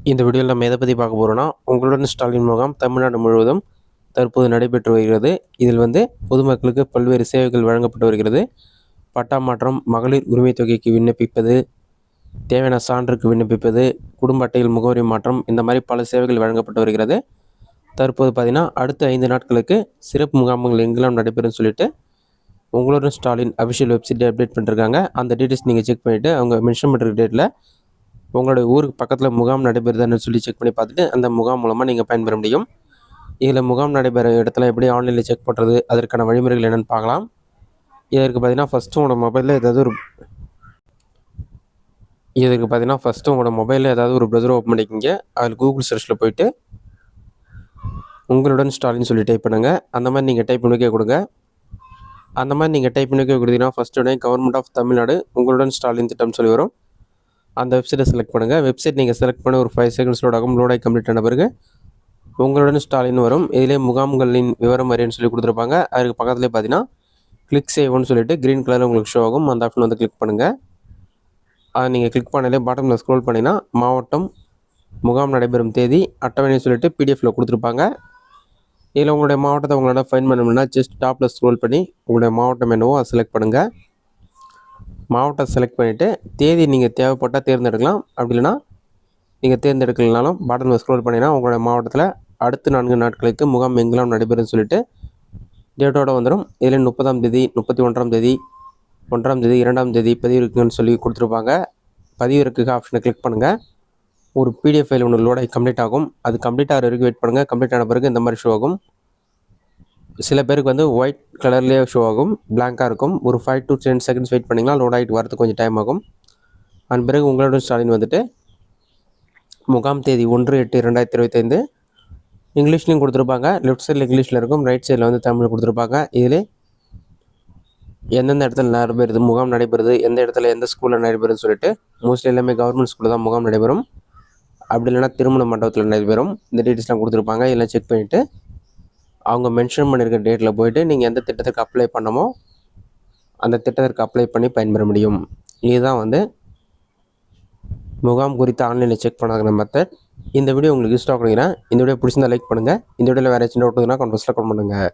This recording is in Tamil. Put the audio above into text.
இந்த வீடியோவில் நம்ம எதை பற்றி பார்க்க போகிறோம்னா, உங்களுடன் ஸ்டாலின் முகாம் தமிழ்நாடு முழுவதும் தற்போது நடைபெற்று வருகிறது. இதில் பொதுமக்களுக்கு பல்வேறு சேவைகள் வழங்கப்பட்டு வருகிறது. பட்டா மாற்றம், மகளிர் உரிமை தொகைக்கு விண்ணப்பிப்பது, தேவையான சான்றுக்கு விண்ணப்பிப்பது, குடும்ப அட்டையில் முகவரி மாற்றம், இந்த மாதிரி பல சேவைகள் வழங்கப்பட்டு வருகிறது. தற்போது பார்த்தீங்கன்னா அடுத்த 5 நாட்களுக்கு சிறப்பு முகாம்கள் எங்கெல்லாம் நடைபெறும்னு சொல்லிட்டு உங்களுடன் ஸ்டாலின் அஃபிஷியல் வெப்சைட்டை அப்டேட் பண்ணிருக்காங்க. அந்த டீட்டெயில்ஸ் நீங்கள் செக் பண்ணிவிட்டு அவங்க மென்ஷன் பண்ணுற டேட்டில் உங்களுடைய ஊருக்கு பக்கத்தில் முகாம் நடைபெறுதான்னு சொல்லி செக் பண்ணி பார்த்துட்டு அந்த முகாம் மூலமாக நீங்கள் பயன்பெற முடியும். இதில் முகாம் நடைபெற இடத்துல எப்படி ஆன்லைனில் செக் பண்ணுறது, அதற்கான வழிமுறைகள் என்னென்னு பார்க்கலாம். இதற்கு பார்த்தீங்கன்னா ஃபஸ்ட்டு உங்களோட மொபைலில் ஏதாவது ஒரு ப்ரௌசர் ஓப்பன் பண்ணிக்கிங்க. அதில் கூகுள் சர்ச்சில் போயிட்டு உங்களுடன் ஸ்டாலின் சொல்லி டைப் பண்ணுங்கள். அந்த மாதிரி நீங்கள் டைப் பண்ணிக்க கொடுங்க. அந்த மாதிரி நீங்கள் டைப் பண்ணிக்க கொடுத்தீங்கன்னா ஃபஸ்ட்டு உடனே கவர்மெண்ட் ஆஃப் தமிழ்நாடு உங்களுடன் ஸ்டாலின் திட்டம் சொல்லி வரும். அந்த வெப்சைட்டை செலக்ட் பண்ணுங்கள். வெப்சைட் நீங்கள் செலக்ட் பண்ணி ஒரு 5 செகண்ட்ஸ் லோட் ஆகும். லோடாகி கம்ப்ளீட் ஆன பிறகு உங்களுடன் ஸ்டாலின் வரும். இதிலே முகாம்களின் விவரம் அறியன்னு சொல்லி கொடுத்துருப்பாங்க. அதுக்கு பக்கத்துலேயே பார்த்தீங்கன்னா கிளிக் சேவ்னு சொல்லிட்டு க்ரீன் கலரில் உங்களுக்கு ஷோ ஆகும். அந்த ஆப்ஷன் கிளிக் பண்ணுங்கள். அதை நீங்கள் கிளிக் பண்ணாலே பாட்டமில் ஸ்க்ரோல் பண்ணிங்கன்னா மாவட்டம், முகாம் நடைபெறும் தேதி, அட்டவணைன்னு சொல்லிட்டு பிடிஎஃப்பில் கொடுத்துருப்பாங்க. இதில் உங்களுடைய மாவட்டத்தை உங்களோட ஃபைன் பண்ணணும்னா ஜஸ்ட் டாப்பில் ஸ்க்ரோல் பண்ணி உங்களுடைய மாவட்டம் என்னவோ அதை செலக்ட் பண்ணுங்கள். மாவட்டம் செலக்ட் பண்ணிவிட்டு தேதி நீங்கள் தேவைப்பட்டால் தேர்ந்தெடுக்கலாம். அப்படி இல்லைனா நீங்கள் தேர்ந்தெடுக்கலனாலும் பாட்டமில் ஸ்க்ரோல் பண்ணிங்கன்னா உங்களோட மாவட்டத்தில் அடுத்த 4 நாட்களுக்கு முகாம் எங்கெல்லாம் நடைபெறும்னு சொல்லிட்டு டேட்டோடு வந்துடும். இதில் 30ஆம் தேதி, 31ஆம் தேதி, 1ஆம் தேதி, 2ஆம் தேதி பதிவு இருக்குன்னு சொல்லி கொடுத்துருப்பாங்க. பதிவு இருக்குங்க ஆப்ஷனை கிளிக் பண்ணுங்கள். ஒரு பிடிஎஃப் ஃபைல் ஒன்று லோடாகி கம்ப்ளீட் ஆகும். அது கம்ப்ளீட் ஆகிற வரைக்கும் வெயிட் பண்ணுங்கள். கம்ப்ளீட் ஆன பிறகு இந்த மாதிரி ஷோ ஆகும். சில பேருக்கு ஒயிட் கலர்லேயே ஷோ ஆகும், பிளாங்காக இருக்கும். ஒரு 5 to 10 செகண்ட்ஸ் வெயிட் பண்ணிங்கன்னா லோட் ஆகிட்டு வரதுக்கு கொஞ்சம் டைம் ஆகும். அதன் பிறகு உங்களுடன் ஸ்டாலின் முகாம் தேதி 1/8/2025 இங்கிலீஷ்லையும் கொடுத்துருப்பாங்க. லெஃப்ட் சைடில் இங்கிலீஷில் இருக்கும், ரைட் சைடில் தமிழ் கொடுத்துருப்பாங்க. இதில் எந்தெந்த இடத்துல நடைபெறுது, முகாம் நடைபெறுது, எந்த இடத்துல எந்த ஸ்கூலில் நடைபெறுதுன்னு சொல்லிட்டு மோஸ்ட்லி எல்லாமே கவர்மெண்ட் ஸ்கூலில் தான் முகாம் நடைபெறும். அப்படி இல்லைனா திருமண மண்டபத்தில் நடைபெறும். இந்த டீட்டெயில்ஸ்லாம் கொடுத்துருப்பாங்க. இதெல்லாம் செக் பண்ணிவிட்டு அவங்க மென்ஷன் பண்ணியிருக்க டேட்டில் போய்ட்டு நீங்கள் எந்த திட்டத்துக்கு அப்ளை பண்ணமோ அந்த திட்டத்திற்கு அப்ளை பண்ணி பயன்பெற முடியும். இதுதான் முகாம் குறித்து ஆன்லைனில் செக் பண்ணாத மெத்தட். இந்த வீடியோ உங்களுக்கு யூஸ் ஆகுதுன்னா இந்த வீடியோ பிடிச்சிருந்தா லைக் பண்ணுங்கள். இந்த வீடியோவில் வேறு ஏதாச்சும் டவுட் இருந்தால் கமெண்ட்ஸில் கமெண்ட் பண்ணுங்கள்.